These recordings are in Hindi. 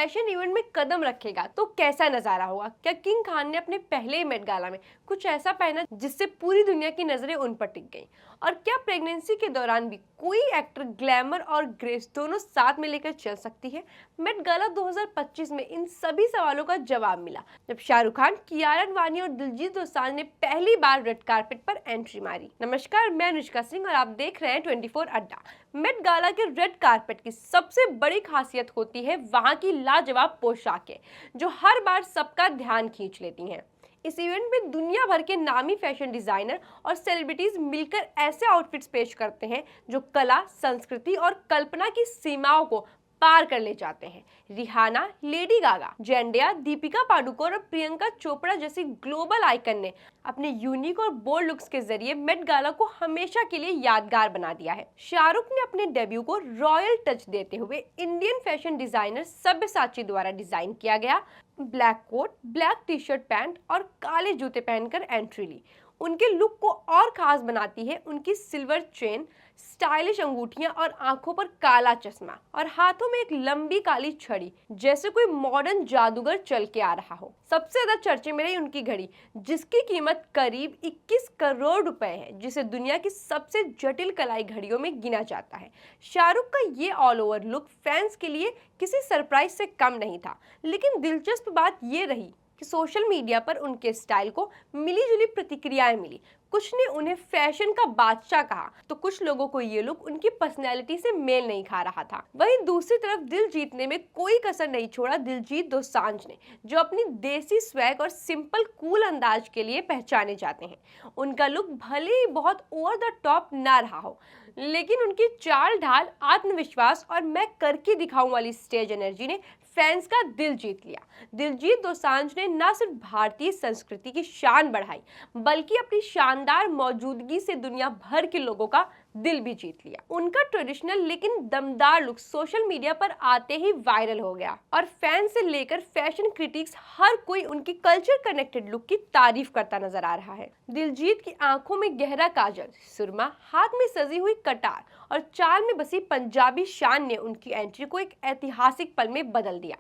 फैशन इवेंट में कदम रखेगा तो कैसा नजारा होगा। क्या किंग खान ने अपने पहले ही मेट गाला में कुछ ऐसा पहना जिससे पूरी दुनिया की नजरें उन पर टिक गईं? और क्या प्रेगनेंसी के दौरान भी कोई एक्टर ग्लैमर और ग्रेस दोनों साथ में लेकर चल सकती है? मेट गाला 2025 में इन सभी सवालों का जवाब मिला जब शाहरुख खान, कियारा आडवाणी और दिलजीत दोसांझ ने पहली बार रेड कार्पेट पर एंट्री मारी। नमस्कार, मैं अनुष्का सिंह और आप देख रहे हैं 24 अड्डा। मेट गाला के रेड कार्पेट की सबसे बड़ी खासियत होती है वहां की लाजवाब पोशाकें, जो हर बार सबका ध्यान खींच लेती हैं। इस इवेंट में दुनिया भर के नामी फैशन डिजाइनर और सेलिब्रिटीज मिलकर ऐसे आउटफिट्स पेश करते हैं जो कला, संस्कृति और कल्पना की सीमाओं को पार कर ले जाते हैं। Rihanna, Lady Gaga, Zendaya, Deepika Padukone और प्रियंका चोपड़ा जैसी ग्लोबल आइकन ने अपने यूनिक और बोल्ड लुक्स के जरिए मेट गाला को हमेशा के लिए यादगार बना दिया है। शाहरुख ने अपने डेब्यू को रॉयल टच देते हुए इंडियन फैशन डिजाइनर सब्यसाची द्वारा डिजाइन किया गया black coat, black T shirt, pant और काले जूते पहनकर एंट्री ली। उनके लुक को और खास बनाती है उनकी सिल्वर चेन, स्टाइलिश अंगूठियां और आंखों पर काला चश्मा और हाथों में एक लंबी काली छड़ी, जैसे कोई मॉडर्न जादूगर चल के आ रहा हो। सबसे ज्यादा चर्चे में रही उनकी घड़ी, जिसकी कीमत करीब 21 करोड़ रुपए है, जिसे दुनिया की सबसे जटिल कलाई घड़ियों में गिना जाता है। शाहरुख का ये ऑल ओवर लुक फैंस के लिए किसी सरप्राइज से कम नहीं था, लेकिन दिलचस्प बात ये रही कि सोशल मीडिया पर उनके स्टाइल को मिली-जुली प्रतिक्रियाएं मिली। कुछ ने उन्हें फैशन का बादशाह कहा, तो कुछ लोगों को ये लुक उनकी पर्सनैलिटी से मेल नहीं खा रहा था। वहीं दूसरी तरफ दिल जीतने में कोई कसर नहीं छोड़ा दिलजीत दोसांझ ने, जो अपनी देसी स्वैग और सिंपल कूल अंदाज के लिए पहचाने जाते हैं। उनका लुक भले ही बहुत ओवर द टॉप ना रहा हो, लेकिन उनकी चाल ढाल, आत्मविश्वास और मैं करके दिखाऊं वाली स्टेज एनर्जी ने फैंस का दिल जीत लिया। दिलजीत दोसांझ ने न सिर्फ भारतीय संस्कृति की शान बढ़ाई, बल्कि अपनी शानदार मौजूदगी से दुनिया भर के लोगों का दिल भी जीत लिया। उनका ट्रेडिशनल लेकिन दमदार लुक सोशल मीडिया पर आते ही वायरल हो गया और फैन से लेकर फैशन क्रिटिक्स हर कोई उनकी कल्चर कनेक्टेड लुक की तारीफ करता नजर आ रहा है। दिलजीत की आंखों में गहरा काजल, सुरमा, हाथ में सजी हुई कटार और चाल में बसी पंजाबी शान ने उनकी एंट्री को एक ऐतिहासिक पल में बदल दिया।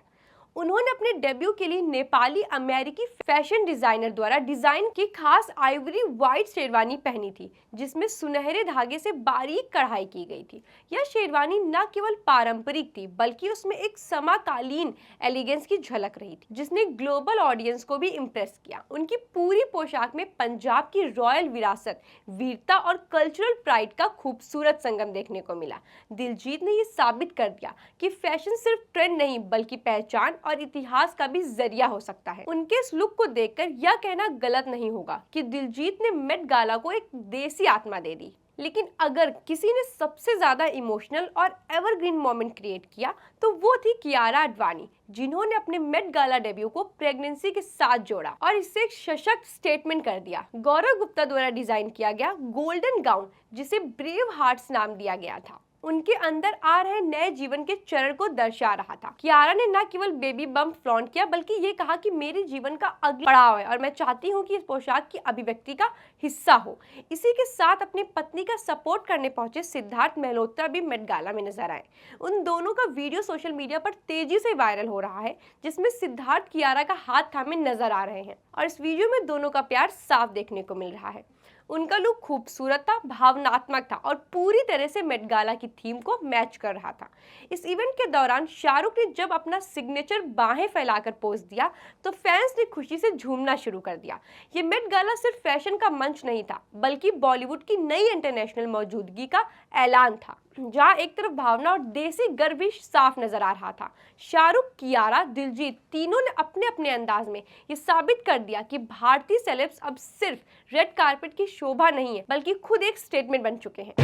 उन्होंने अपने डेब्यू के लिए नेपाली अमेरिकी फैशन डिजाइनर द्वारा डिजाइन की खास आइवरी व्हाइट शेरवानी पहनी थी, जिसमें सुनहरे धागे से बारीक कढ़ाई की गई थी। यह शेरवानी न केवल पारंपरिक थी, बल्कि उसमें एक समकालीन एलिगेंस की झलक रही थी, जिसने ग्लोबल ऑडियंस को भी इम्प्रेस किया। उनकी पूरी पोशाक में पंजाब की रॉयल विरासत, वीरता और कल्चरल प्राइड का खूबसूरत संगम देखने को मिला। दिलजीत ने ये साबित कर दिया कि फैशन सिर्फ ट्रेंड नहीं, बल्कि पहचान और इतिहास का भी जरिया हो सकता है। उनके इस लुक को देखकर यह कहना गलत नहीं होगा कि दिलजीत ने मेट गाला को एक देसी आत्मा दे दी। लेकिन अगर किसी ने सबसे ज्यादा इमोशनल और एवरग्रीन मोमेंट क्रिएट किया तो वो थी कियारा आडवाणी, जिन्होंने अपने मेट गाला डेब्यू को प्रेगनेंसी के साथ जोड़ा और इससे एक सशक्त स्टेटमेंट कर दिया। गौरव गुप्ता द्वारा डिजाइन किया गया गोल्डन गाउन, जिसे ब्रेव हार्ट्स नाम दिया गया था, उनके अंदर आ रहे नए जीवन के चरण को दर्शा रहा था। कियारा ने न केवल बेबी बम्प फ्लॉन्ट किया, बल्कि ये कहा कि मेरे जीवन का अगला पड़ाव है और मैं चाहती हूँ कि इस पोशाक की अभिव्यक्ति का हिस्सा हो। इसी के साथ अपनी पत्नी का सपोर्ट करने पहुंचे सिद्धार्थ मल्होत्रा भी मेट गाला में नजर आए। उन दोनों का वीडियो सोशल मीडिया पर तेजी से वायरल हो रहा है, जिसमें सिद्धार्थ कियारा का हाथ थामे नजर आ रहे हैं और इस वीडियो में दोनों का प्यार साफ देखने को मिल रहा है। उनका लुक खूबसूरत था, भावनात्मक था और पूरी तरह से मेट गाला की थीम को मैच कर रहा था। इस इवेंट के दौरान शाहरुख ने जब अपना सिग्नेचर बाहें फैलाकर पोज दिया तो फैंस ने खुशी से झूमना शुरू कर दिया। ये मेट गाला सिर्फ फैशन का मंच नहीं था, बल्कि बॉलीवुड की नई इंटरनेशनल मौजूदगी का ऐलान था, जहां एक तरफ भावना और देसी गर्व भी साफ नजर आ रहा था। शाहरुख, कियारा, दिलजीत तीनों ने अपने अपने अंदाज में ये साबित कर दिया कि भारतीय सेलेब्स अब सिर्फ रेड कार्पेट की शोभा नहीं है, बल्कि खुद एक स्टेटमेंट बन चुके हैं।